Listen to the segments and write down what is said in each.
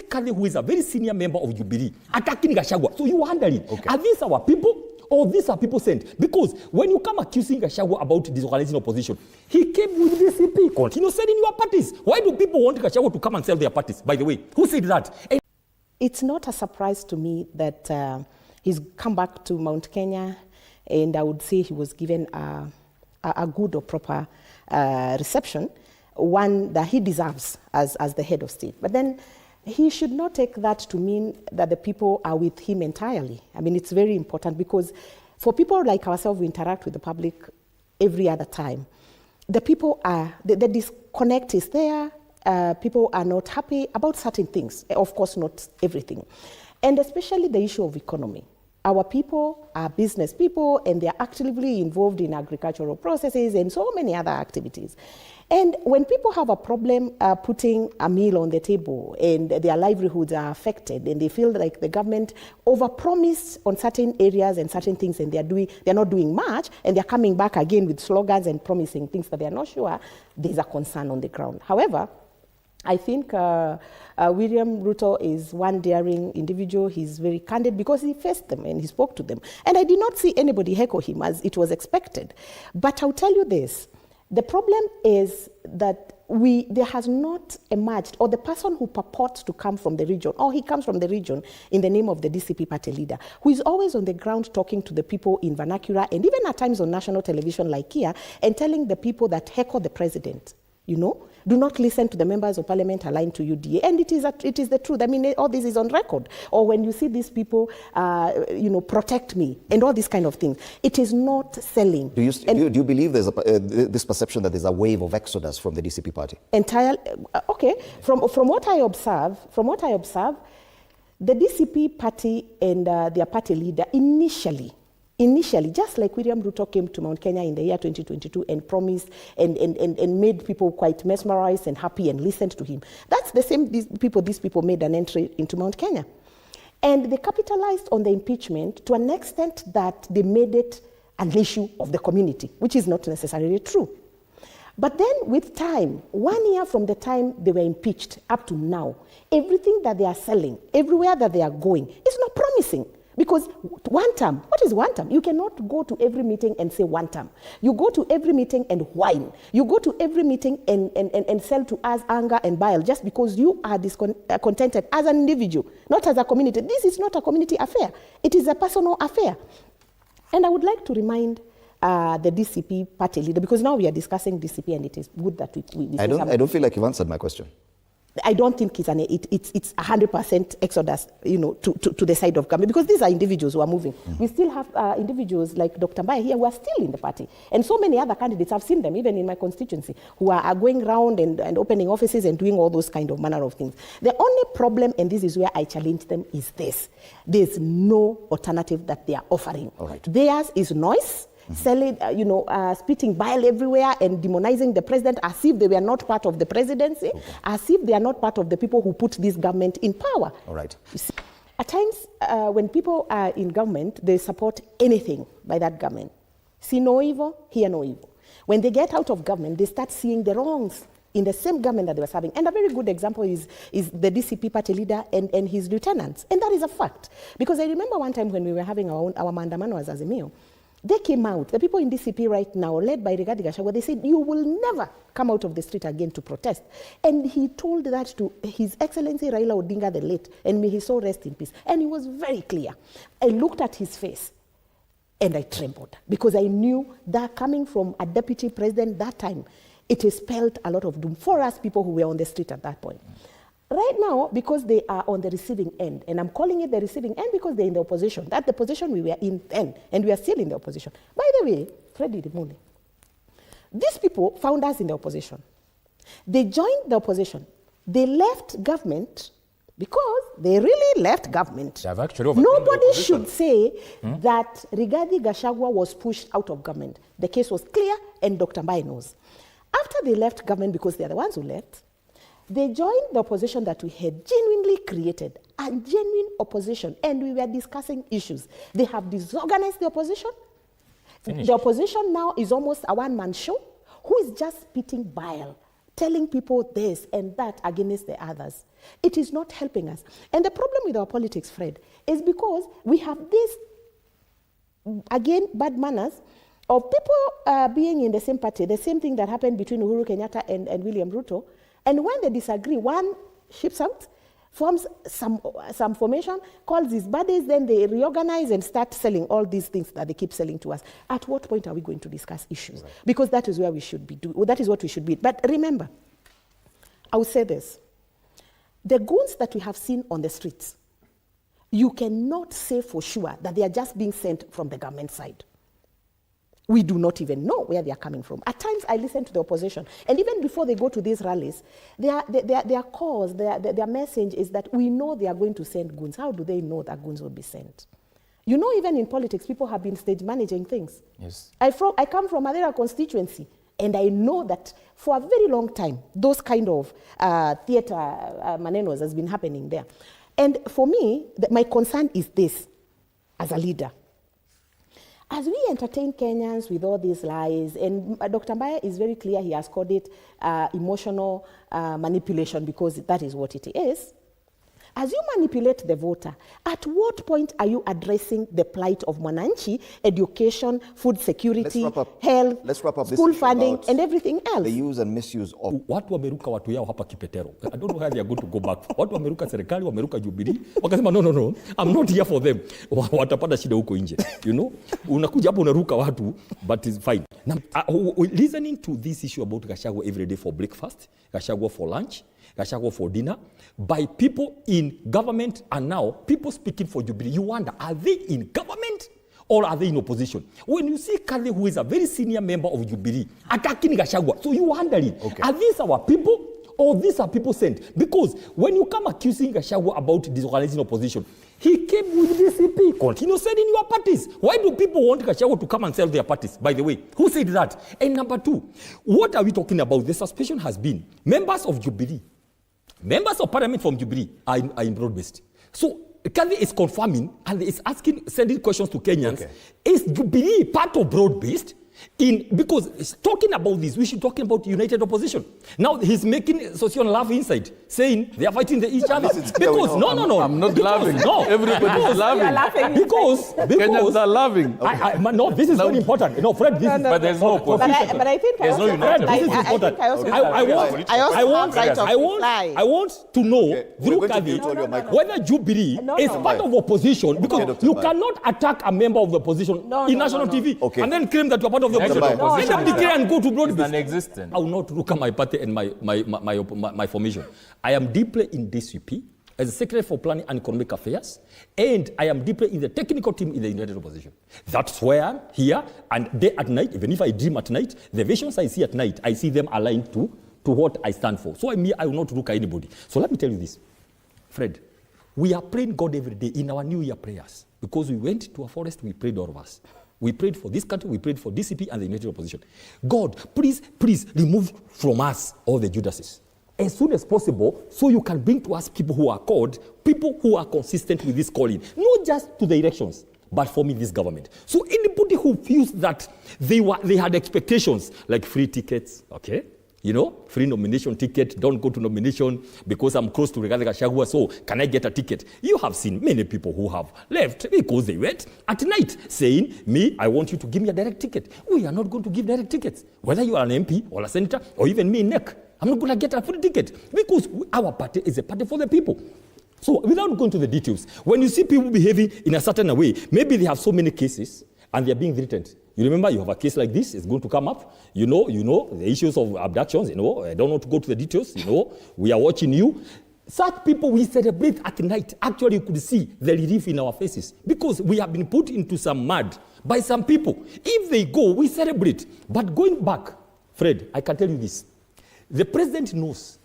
Kali, who is a very senior member of Jubilee, attacking Gachagua. So you wondering, are these our people? Or these are people sent? Because when you come accusing Gachagua about disorganizing opposition, he came with DCP. Continue selling your parties. Why do people want Gachagua to come and sell their parties, by the way? Who said that? And it's not a surprise to me that he's come back to Mount Kenya, and I would say he was given a good or proper reception, one that he deserves as the head of state. But then he should not take that to mean that the people are with him entirely. I mean, it's very important because for people like ourselves who interact with the public every other time, the people are, the disconnect is there. People are not happy about certain things. Of course, not everything. And especially the issue of economy. Our people are business people, and they're actively involved in agricultural processes and so many other activities. And when people have a problem putting a meal on the table and their livelihoods are affected and they feel like the government overpromised on certain areas and certain things and they're not doing much and they're coming back again with slogans and promising things that they're not sure, there's a concern on the ground. However, I think William Ruto is one daring individual. He's very candid because he faced them and he spoke to them. And I did not see anybody heckle him as it was expected. But I'll tell you this. The problem is that there has not emerged, or the person who purports to come from the region, or he comes from the region in the name of the DCP party leader, who is always on the ground talking to the people in vernacular and even at times on national television like here, and telling the people that heckle the president, you know, do not listen to the members of parliament aligned to UDA. And it is the truth. I mean, all this is on record. Or when you see these people, protect me, and all these kind of things. It is not selling. Do you believe there's this perception that there's a wave of exodus from the DCP party? Okay. From what I observe, the DCP party and their party leader initially, just like William Ruto came to Mount Kenya in the year 2022 and promised and made people quite mesmerized and happy and listened to him. That's the same these people made an entry into Mount Kenya. And they capitalized on the impeachment to an extent that they made it an issue of the community, which is not necessarily true. But then with time, 1 year from the time they were impeached up to now, everything that they are selling, everywhere that they are going, is not promising. Because one term, what is one term? You cannot go to every meeting and say one term. You go to every meeting and whine. You go to every meeting and sell to us anger and bile just because you are discontented as an individual, not as a community. This is not a community affair. It is a personal affair. And I would like to remind the DCP party leader, because now we are discussing DCP and it is good that we I don't feel like you've answered my question. I don't think it's 100% exodus, to the side of government, because these are individuals who are moving. We still have individuals like Dr. Mbaye here who are still in the party, and so many other candidates. I've seen them even in my constituency who are going around and opening offices and doing all those kind of manner of things. The only problem, and this is where I challenge them, is this: there's no alternative that they are offering. All right. Theirs is noise. Selling, spitting bile everywhere and demonizing the president as if they were not part of the presidency, as if they are not part of the people who put this government in power. All right. You see, at times, when people are in government, they support anything by that government. See no evil, hear no evil. When they get out of government, they start seeing the wrongs in the same government that they were serving. And a very good example is the DCP party leader and his lieutenants. And that is a fact. Because I remember one time when we were having our mandamano as Azimio, they came out, the people in DCP right now, led by Rigathi Gachagua, they said, you will never come out of the street again to protest. And he told that to His Excellency Raila Odinga the late, and may his soul rest in peace. And he was very clear. I looked at his face, and I trembled, because I knew that coming from a deputy president that time, it spelled a lot of doom for us people who were on the street at that point. Right now, because they are on the receiving end, and I'm calling it the receiving end because they're in the opposition. That's the position we were in then, and we are still in the opposition. By the way, Freddie Dimuli, these people found us in the opposition. They joined the opposition. They left government because they really left government. Nobody should say that Rigathi Gachagua was pushed out of government. The case was clear, and Dr. Mbaye knows. After they left government, because they're the ones who left, they joined the opposition that we had genuinely created, a genuine opposition, and we were discussing issues. They have disorganized the opposition. The opposition now is almost a one-man show who is just spitting bile, telling people this and that against the others. It is not helping us. And the problem with our politics, Fred, is because we have this, again, bad manners of people being in the same party, the same thing that happened between Uhuru Kenyatta and William Ruto. And when they disagree, one ships out, forms some formation, calls his buddies, then they reorganize and start selling all these things that they keep selling to us. At what point are we going to discuss issues? Right. Because that is where we should be that is what we should be. But remember, I will say this. The goons that we have seen on the streets, you cannot say for sure that they are just being sent from the government side. We do not even know where they are coming from. At times, I listen to the opposition, and even before they go to these rallies, their cause, their message is that we know they are going to send goons. How do they know that goons will be sent? You know, even in politics, people have been stage managing things. Yes. I come from Madera constituency, and I know that for a very long time, those kind of theater manenos has been happening there. And for me, my concern is this, as a leader. As we entertain Kenyans with all these lies, and Dr. Mbaya is very clear, he has called it emotional manipulation, because that is what it is. As you manipulate the voter, at what point are you addressing the plight of Mwananchi, education, food security, health, school funding, and everything else? The use and misuse of... Watu wameruka watu yao hapa Kipetero. I don't know how they are going to go back. Watu wameruka serikali, wameruka Jubilee. Wakasema no, I'm not here for them. Watapata shida huko nje. You know? Unakuja hapo unaruka watu, but it's fine. Now, listening to this issue about Gachagua every day for breakfast, Gachagua for lunch, Gachagua for dinner, by people in government, and now people speaking for Jubilee, you wonder, are they in government or are they in opposition? When you see Kali, who is a very senior member of Jubilee, attacking Gachagua, so you wondering, are these our people or these are people sent? Because when you come accusing Gachagua about disorganizing opposition, he came with DCP, continue selling your parties. Why do people want Gachagua to come and sell their parties, by the way? Who said that? And number two, what are we talking about? The suspicion has been members of Jubilee, members of parliament from Jubilee are in broad-based. So Kali is confirming and is sending questions to Kenyans. Is Jubilee part of broad-based? Because he's talking about this, we should talk about united opposition. Now he's making Sosion laugh inside, saying they are fighting each other. Because no, I'm not laughing. No, everybody's laughing. Because Kenyans are laughing. No, this is very important. No, Fred, this is. But there's no opposition. But I think there's no united. This is important. I want to know through Kadi whether Jubilee is part of opposition, because you cannot attack a member of the opposition in national TV and then claim that you are part of the opposition. Let them declare and go to broad. It's non-existent. I will not look at my party and my formation. I am deeply in DCP as a Secretary for Planning and Economic Affairs, and I am deeply in the technical team in the United Opposition. That's where I'm here, and day at night, even if I dream at night, the visions I see at night, I see them aligned to what I stand for. So I will not look at anybody. So let me tell you this, Fred, we are praying God every day in our New Year prayers, because we went to a forest, we prayed, all of us. We prayed for this country, we prayed for DCP and the United Opposition. God, please remove from us all the Judases as soon as possible, so you can bring to us people who are called, people who are consistent with this calling, not just to the elections, but for me, this government. So anybody who feels that they had expectations, like free tickets, okay? You know, free nomination ticket, don't go to nomination because I'm close to Rigathi Gachagua, so can I get a ticket? You have seen many people who have left because they went at night saying, me, I want you to give me a direct ticket. We are not going to give direct tickets. Whether you are an MP or a senator or even me, NEC, I'm not going to get a free ticket because our party is a party for the people. So without going to the details, when you see people behaving in a certain way, maybe they have so many cases and they are being threatened. You remember, you have a case like this, it's going to come up. You know, the issues of abductions, I don't want to go to the details, we are watching you. Such people we celebrate at night. Actually, you could see the relief in our faces because we have been put into some mud by some people. If they go, we celebrate. But going back, Fred, I can tell you this. The president knows.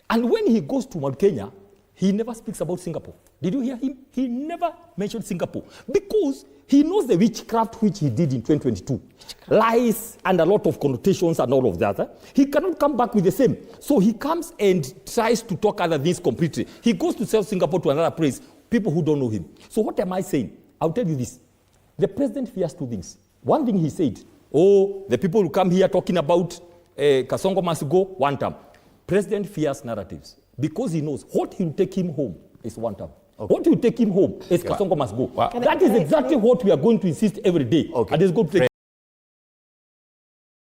And when he goes to Mount Kenya, he never speaks about Singapore. Did you hear him? He never mentioned Singapore because he knows the witchcraft which he did in 2022. Lies and a lot of connotations and all of that. He cannot come back with the same. So he comes and tries to talk other things completely. He goes to sell Singapore to another place, people who don't know him. So what am I saying? I'll tell you this. The president fears two things. One thing he said, the people who come here talking about Kasongo must go, one term. President fears narratives because he knows what will take him home is one term. What will take him home is Kasongo must go. Wow. That is exactly what we are going to insist every day. Okay. And it's going to take